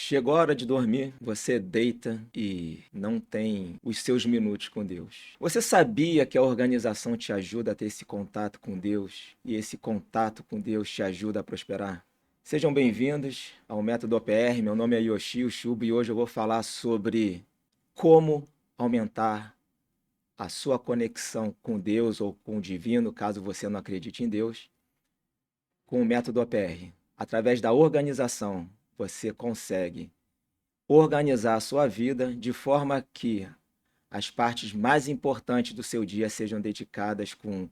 Chegou a hora de dormir, você deita e não tem os seus minutos com Deus. Você sabia que a organização te ajuda a ter esse contato com Deus e esse contato com Deus te ajuda a prosperar? Sejam bem-vindos ao Método OPR. Meu nome é Yoshio Shubo e hoje eu vou falar sobre como aumentar a sua conexão com Deus ou com o divino, caso você não acredite em Deus, com o Método OPR. Através da organização, você consegue organizar a sua vida de forma que as partes mais importantes do seu dia sejam dedicadas com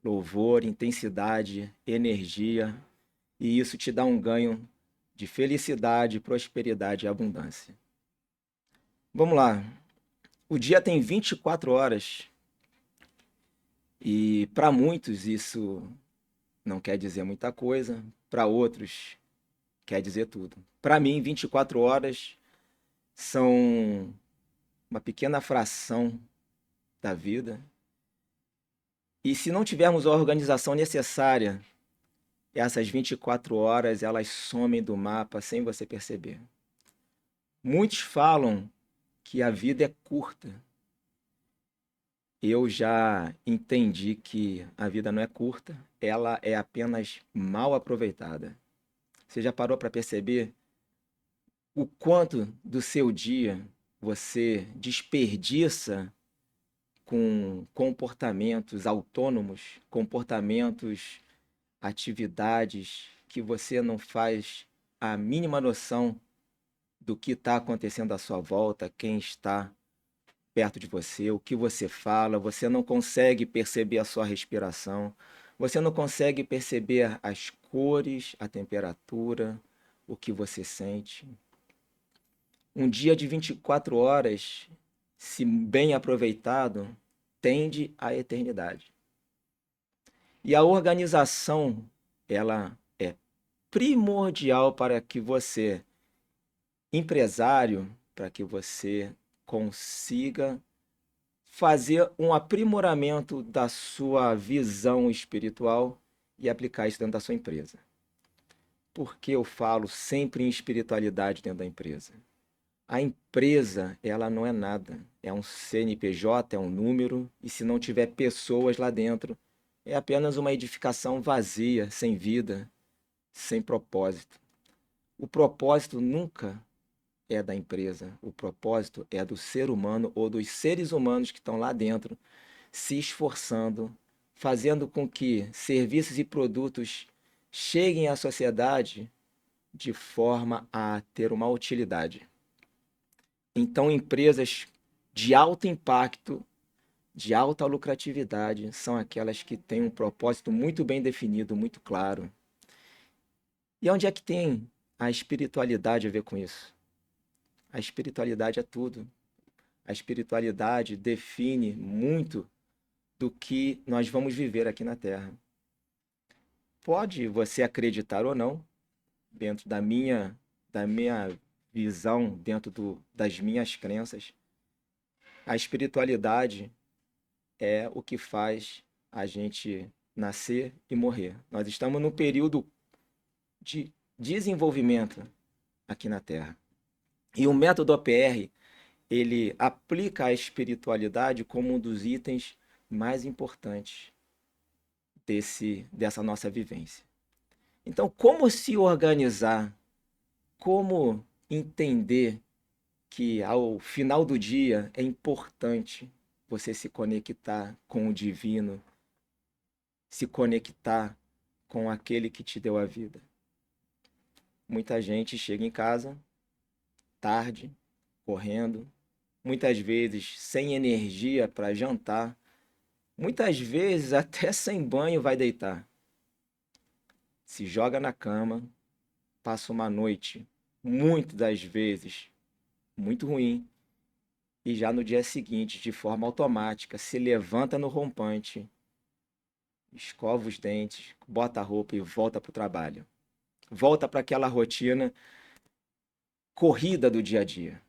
louvor, intensidade, energia, e isso te dá um ganho de felicidade, prosperidade e abundância. Vamos lá. O dia tem 24 horas e para muitos isso não quer dizer muita coisa, para outros quer dizer tudo. Para mim, 24 horas são uma pequena fração da vida. E se não tivermos a organização necessária, essas 24 horas elas somem do mapa sem você perceber. Muitos falam que a vida é curta. Eu já entendi que a vida não é curta, ela é apenas mal aproveitada. Você já parou para perceber o quanto do seu dia você desperdiça com comportamentos autônomos, comportamentos, atividades que você não faz a mínima noção do que está acontecendo à sua volta, quem está perto de você, o que você fala, você não consegue perceber a sua respiração, você não consegue perceber as cores, a temperatura, o que você sente. Um dia de 24 horas, se bem aproveitado, tende à eternidade. E a organização, ela é primordial para que você, empresário, para que você consiga fazer um aprimoramento da sua visão espiritual e aplicar isso dentro da sua empresa. Por que eu falo sempre em espiritualidade dentro da empresa? A empresa, ela não é nada. É um CNPJ, é um número, e se não tiver pessoas lá dentro, é apenas uma edificação vazia, sem vida, sem propósito. O propósito nunca é da empresa. O propósito é do ser humano ou dos seres humanos que estão lá dentro, se esforçando, fazendo com que serviços e produtos cheguem à sociedade de forma a ter uma utilidade. Então, empresas de alto impacto, de alta lucratividade, são aquelas que têm um propósito muito bem definido, muito claro. E onde é que tem a espiritualidade a ver com isso? A espiritualidade é tudo. A espiritualidade define muito do que nós vamos viver aqui na Terra. Pode você acreditar ou não, dentro da minha visão, dentro das minhas crenças, a espiritualidade é o que faz a gente nascer e morrer. Nós estamos num período de desenvolvimento aqui na Terra. E o método OPR, ele aplica a espiritualidade como um dos itens mais importantes dessa nossa vivência. Então, como se organizar? Como entender que ao final do dia é importante você se conectar com o divino, se conectar com aquele que te deu a vida? Muita gente chega em casa tarde, correndo, muitas vezes sem energia para jantar, muitas vezes até sem banho vai deitar. Se joga na cama, passa uma noite, muitas das vezes, muito ruim, e já no dia seguinte, de forma automática, se levanta no rompante, escova os dentes, bota a roupa e volta para o trabalho. Volta para aquela rotina corrida do dia a dia.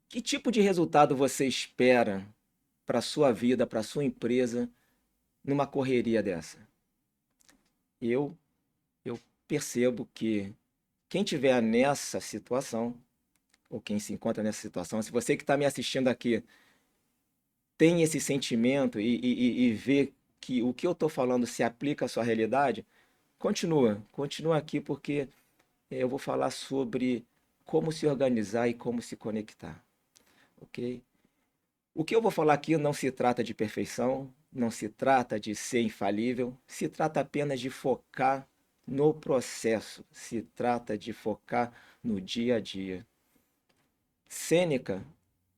Que tipo de resultado você espera para a sua vida, para a sua empresa, numa correria dessa? Eu, eu percebo que quem tiver nessa situação, ou quem se encontra nessa situação, se você que está me assistindo aqui tem esse sentimento e vê que o que eu estou falando se aplica à sua realidade, continua aqui porque eu vou falar sobre como se organizar e como se conectar, ok? O que eu vou falar aqui não se trata de perfeição, não se trata de ser infalível, se trata apenas de focar no processo, se trata de focar no dia a dia. Sêneca,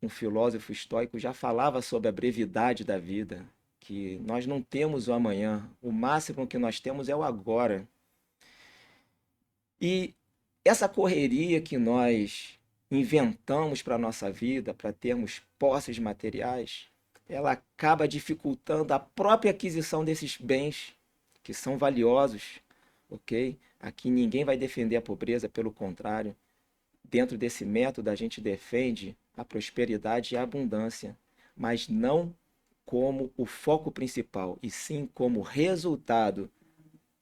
um filósofo estoico, já falava sobre a brevidade da vida, que nós não temos o amanhã, o máximo que nós temos é o agora. E essa correria que nós inventamos para a nossa vida, para termos posses materiais, ela acaba dificultando a própria aquisição desses bens que são valiosos, ok? Aqui ninguém vai defender a pobreza, pelo contrário. Dentro desse método, a gente defende a prosperidade e a abundância, mas não como o foco principal, e sim como resultado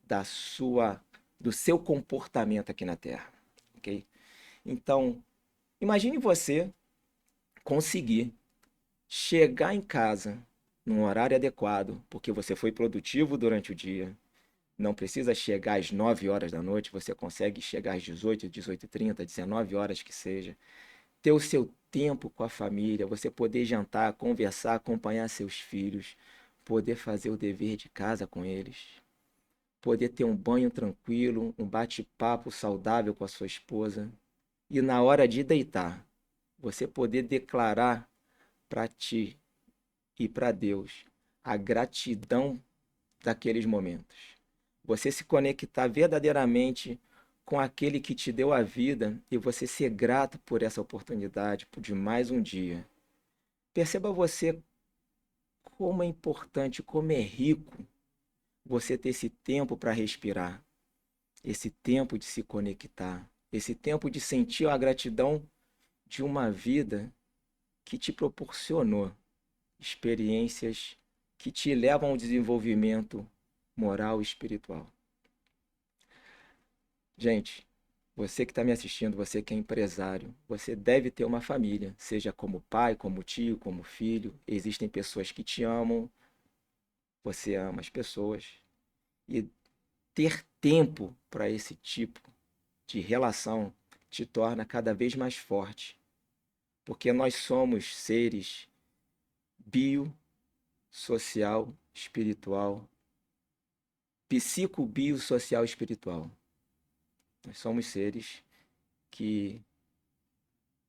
da sua do seu comportamento aqui na Terra, ok? Então, imagine você conseguir chegar em casa num horário adequado, porque você foi produtivo durante o dia. Não precisa chegar às 9 horas da noite, você consegue chegar às 18, 18h30, 19 horas que seja. Ter o seu tempo com a família, você poder jantar, conversar, acompanhar seus filhos, poder fazer o dever de casa com eles, poder ter um banho tranquilo, um bate-papo saudável com a sua esposa e na hora de deitar, você poder declarar para ti e para Deus a gratidão daqueles momentos. Você se conectar verdadeiramente com aquele que te deu a vida e você ser grato por essa oportunidade, por de mais um dia. Perceba você como é importante, como é rico você ter esse tempo para respirar, esse tempo de se conectar, esse tempo de sentir a gratidão de uma vida que te proporcionou experiências que te levam ao desenvolvimento moral e espiritual. Gente, você que está me assistindo, você que é empresário, você deve ter uma família, seja como pai, como tio, como filho. Existem pessoas que te amam, você ama as pessoas. E ter tempo para esse tipo de relação te torna cada vez mais forte, porque nós somos seres bio, social, espiritual, psico-bio-social espiritual. Nós somos seres que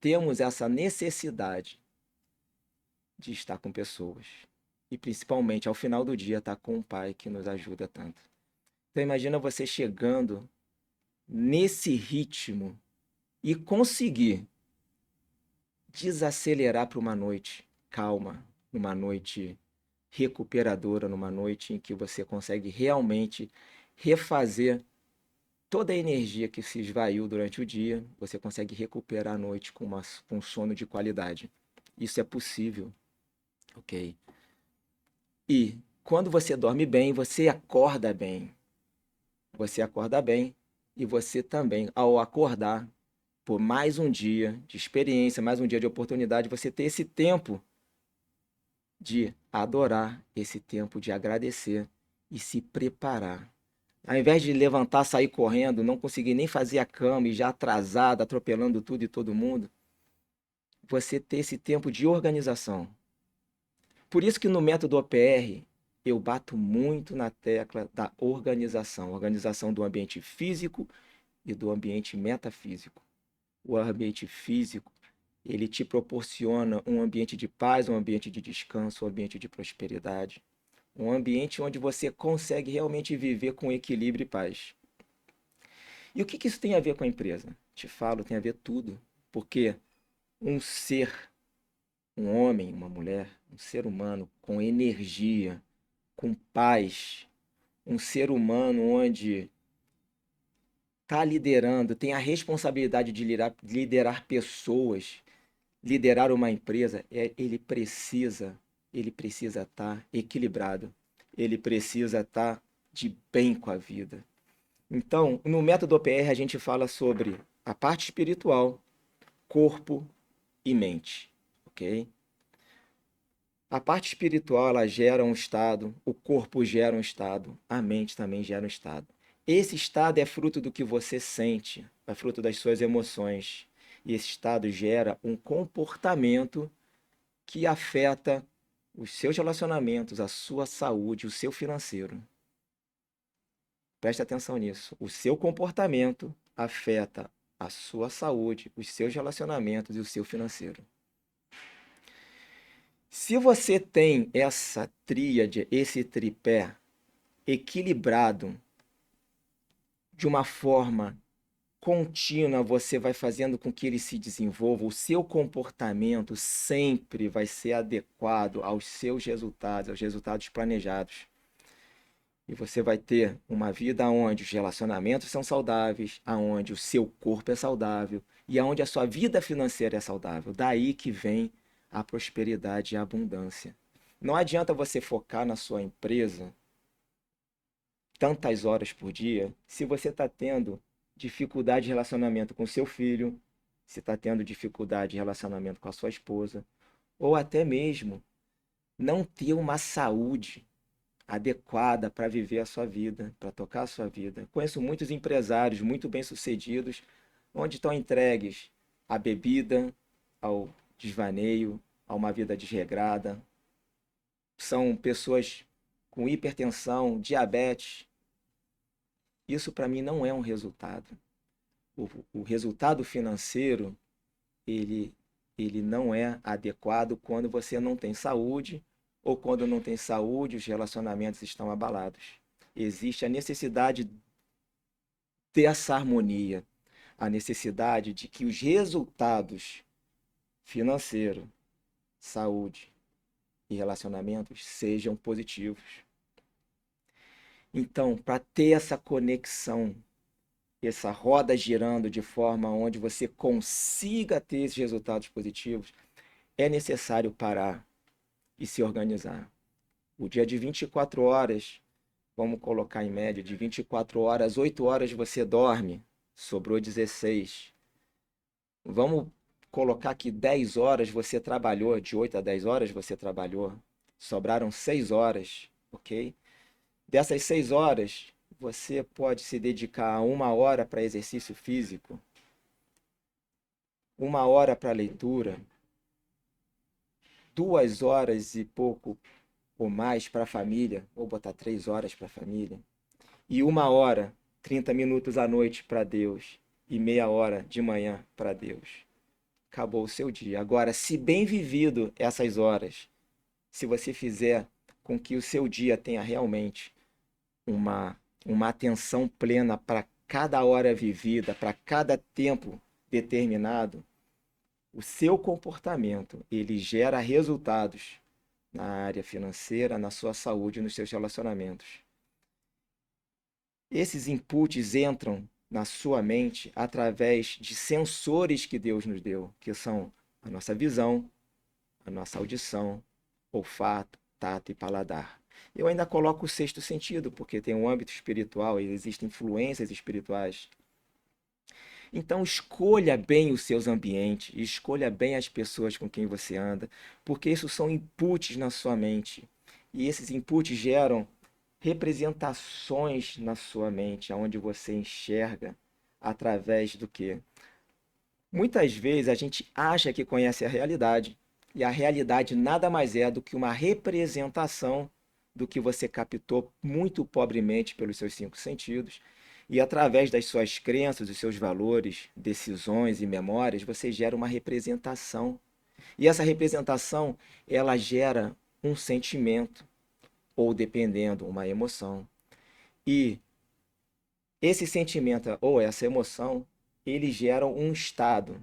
temos essa necessidade de estar com pessoas e principalmente ao final do dia estar com um pai que nos ajuda tanto. Então imagina você chegando nesse ritmo e conseguir desacelerar para uma noite calma, numa noite recuperadora, numa noite em que você consegue realmente refazer toda a energia que se esvaiu durante o dia, você consegue recuperar a noite com um sono de qualidade. Isso é possível, ok? E quando você dorme bem, você acorda bem. Você acorda bem e você também, ao acordar por mais um dia de experiência, mais um dia de oportunidade, você ter esse tempo de adorar, esse tempo de agradecer e se preparar. Ao invés de levantar, sair correndo, não conseguir nem fazer a cama e já atrasado, atropelando tudo e todo mundo, você ter esse tempo de organização. Por isso que no método OPR eu bato muito na tecla da organização, organização do ambiente físico e do ambiente metafísico. O ambiente físico, ele te proporciona um ambiente de paz, um ambiente de descanso, um ambiente de prosperidade, um ambiente onde você consegue realmente viver com equilíbrio e paz. E o que isso tem a ver com a empresa? Te falo, tem a ver tudo, porque um ser, um homem, uma mulher, um ser humano com energia, com paz, um ser humano onde está liderando, tem a responsabilidade de liderar pessoas, liderar uma empresa, ele precisa estar equilibrado, ele precisa estar de bem com a vida. Então, no método OPR, a gente fala sobre a parte espiritual, corpo e mente, ok? A parte espiritual, ela gera um estado, o corpo gera um estado, a mente também gera um estado. Esse estado é fruto do que você sente, é fruto das suas emoções. E esse estado gera um comportamento que afeta os seus relacionamentos, a sua saúde, o seu financeiro. Preste atenção nisso. O seu comportamento afeta a sua saúde, os seus relacionamentos e o seu financeiro. Se você tem essa tríade, esse tripé equilibrado de uma forma contínua, você vai fazendo com que ele se desenvolva, o seu comportamento sempre vai ser adequado aos seus resultados, aos resultados planejados. E você vai ter uma vida onde os relacionamentos são saudáveis, aonde o seu corpo é saudável e aonde a sua vida financeira é saudável. Daí que vem a prosperidade e a abundância. Não adianta você focar na sua empresa tantas horas por dia se você está tendo dificuldade de relacionamento com seu filho, se está tendo dificuldade de relacionamento com a sua esposa, ou até mesmo não ter uma saúde adequada para viver a sua vida, para tocar a sua vida. Conheço muitos empresários muito bem-sucedidos, onde estão entregues à bebida, ao desvaneio, a uma vida desregrada. São pessoas com hipertensão, diabetes. Isso para mim não é um resultado. O resultado financeiro, ele, ele não é adequado quando você não tem saúde ou quando não tem saúde, os relacionamentos estão abalados. Existe a necessidade dessa harmonia, a necessidade de que os resultados financeiro, saúde e relacionamentos sejam positivos. Então, para ter essa conexão, essa roda girando de forma onde você consiga ter esses resultados positivos, é necessário parar e se organizar. O dia de 24 horas, vamos colocar em média, de 24 horas, 8 horas você dorme, sobrou 16. Vamos colocar que 10 horas você trabalhou, de 8 a 10 horas você trabalhou, sobraram 6 horas, ok? Dessas 6 horas, você pode se dedicar a 1 hora para exercício físico, 1 hora para leitura, 2 horas e pouco ou mais para a família, ou botar 3 horas para a família, e 1 hora, 30 minutos à noite para Deus, e meia hora de manhã para Deus. Acabou o seu dia. Agora, se bem vivido essas horas, se você fizer com que o seu dia tenha realmente uma, uma atenção plena para cada hora vivida, para cada tempo determinado, o seu comportamento, ele gera resultados na área financeira, na sua saúde, nos seus relacionamentos. Esses inputs entram na sua mente através de sensores que Deus nos deu, que são a nossa visão, a nossa audição, olfato, tato e paladar. Eu ainda coloco o sexto sentido, porque tem um âmbito espiritual e existem influências espirituais. Então escolha bem os seus ambientes, escolha bem as pessoas com quem você anda, porque isso são inputs na sua mente. E esses inputs geram representações na sua mente, onde você enxerga através do quê? Muitas vezes a gente acha que conhece a realidade, e a realidade nada mais é do que uma representação do que você captou muito pobremente pelos seus 5 sentidos, e através das suas crenças, dos seus valores, decisões e memórias, você gera uma representação. E essa representação, ela gera um sentimento, ou dependendo, uma emoção. E esse sentimento ou essa emoção, eles geram um estado.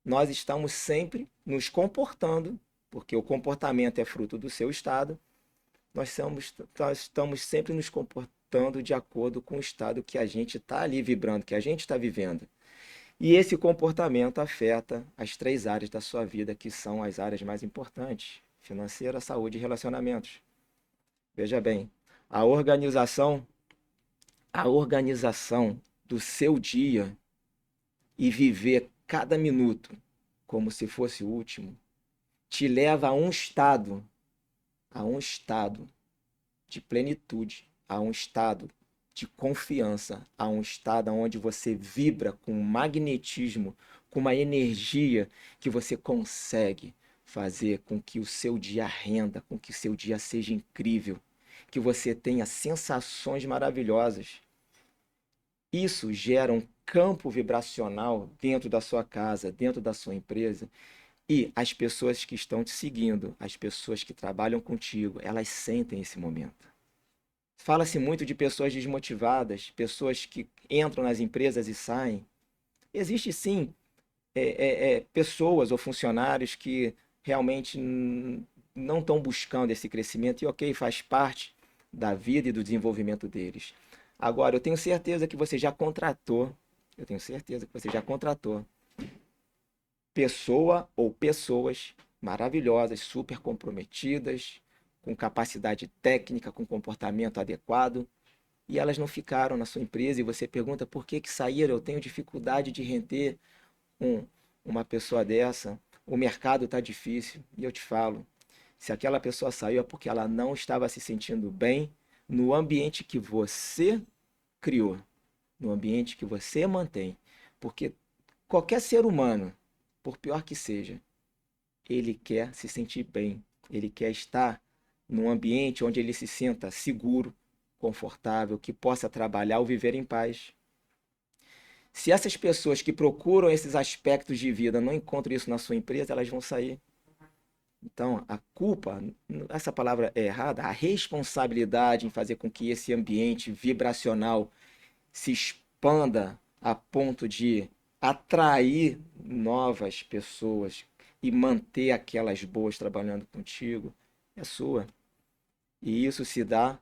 Nós estamos sempre nos comportando, porque o comportamento é fruto do seu estado, nós estamos sempre nos comportando de acordo com o estado que a gente está ali vibrando, que a gente está vivendo. E esse comportamento afeta as 3 áreas da sua vida, que são as áreas mais importantes: financeira, saúde e relacionamentos. Veja bem, a organização a organização do seu dia e viver cada minuto como se fosse o último, te leva a um estado de plenitude, a um estado de confiança, a um estado onde você vibra com um magnetismo, com uma energia que você consegue fazer com que o seu dia renda, com que o seu dia seja incrível, que você tenha sensações maravilhosas. Isso gera um campo vibracional dentro da sua casa, dentro da sua empresa, e as pessoas que estão te seguindo, as pessoas que trabalham contigo, elas sentem esse momento. Fala-se muito de pessoas desmotivadas, pessoas que entram nas empresas e saem. Existe sim pessoas ou funcionários que realmente não estão buscando esse crescimento e ok, faz parte da vida e do desenvolvimento deles. Agora, eu tenho certeza que você já contratou, eu tenho certeza que você já contratou pessoa ou pessoas maravilhosas, super comprometidas, com capacidade técnica, com comportamento adequado, e elas não ficaram na sua empresa e você pergunta por que que saíram. Eu tenho dificuldade de render um, uma pessoa dessa, o mercado está difícil. E eu te falo, se aquela pessoa saiu é porque ela não estava se sentindo bem no ambiente que você criou, no ambiente que você mantém. Porque qualquer ser humano, por pior que seja, ele quer se sentir bem, ele quer estar num ambiente onde ele se sinta seguro, confortável, que possa trabalhar ou viver em paz. Se essas pessoas que procuram esses aspectos de vida não encontram isso na sua empresa, elas vão sair. Então, a culpa, essa palavra é errada, a responsabilidade em fazer com que esse ambiente vibracional se expanda a ponto de atrair novas pessoas e manter aquelas boas trabalhando contigo, é sua. E isso se dá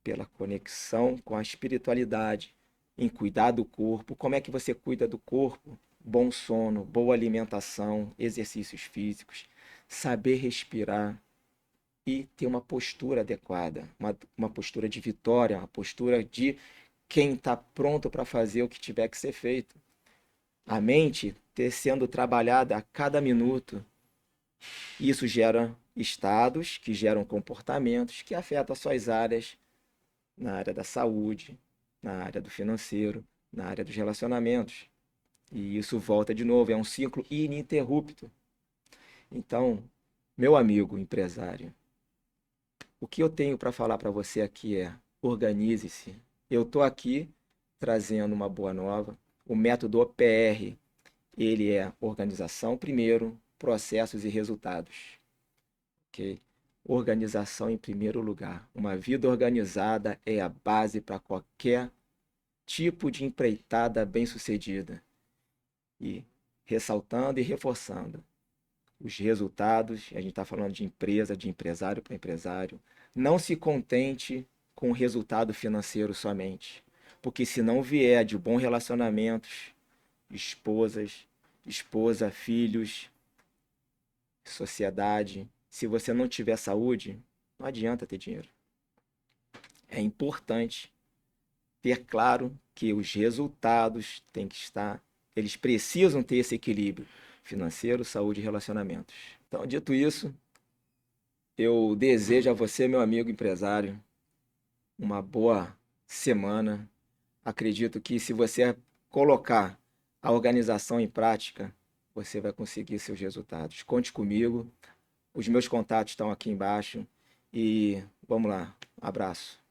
pela conexão com a espiritualidade, em cuidar do corpo. Como é que você cuida do corpo? Bom sono, boa alimentação, exercícios físicos, saber respirar e ter uma postura adequada, uma postura de vitória, uma postura de quem está pronto para fazer o que tiver que ser feito. A mente ter sendo trabalhada a cada minuto. Isso gera estados que geram comportamentos que afetam as suas áreas, na área da saúde, na área do financeiro, na área dos relacionamentos. E isso volta de novo, é um ciclo ininterrupto. Então, meu amigo empresário, o que eu tenho para falar para você aqui é: organize-se. Eu estou aqui trazendo uma boa nova. O método OPR, ele é organização primeiro, processos e resultados. Ok? Organização em primeiro lugar. Uma vida organizada é a base para qualquer tipo de empreitada bem-sucedida. E ressaltando e reforçando os resultados, a gente está falando de empresa, de empresário para empresário. Não se contente com o resultado financeiro somente, porque se não vier de bons relacionamentos, esposa, filhos, sociedade, se você não tiver saúde, não adianta ter dinheiro. É importante ter claro que os resultados têm que estar, eles precisam ter esse equilíbrio financeiro, saúde e relacionamentos. Então, dito isso, eu desejo a você, meu amigo empresário, uma boa semana. Acredito que se você colocar a organização em prática, você vai conseguir seus resultados. Conte comigo. Os meus contatos estão aqui embaixo. E vamos lá. Um abraço.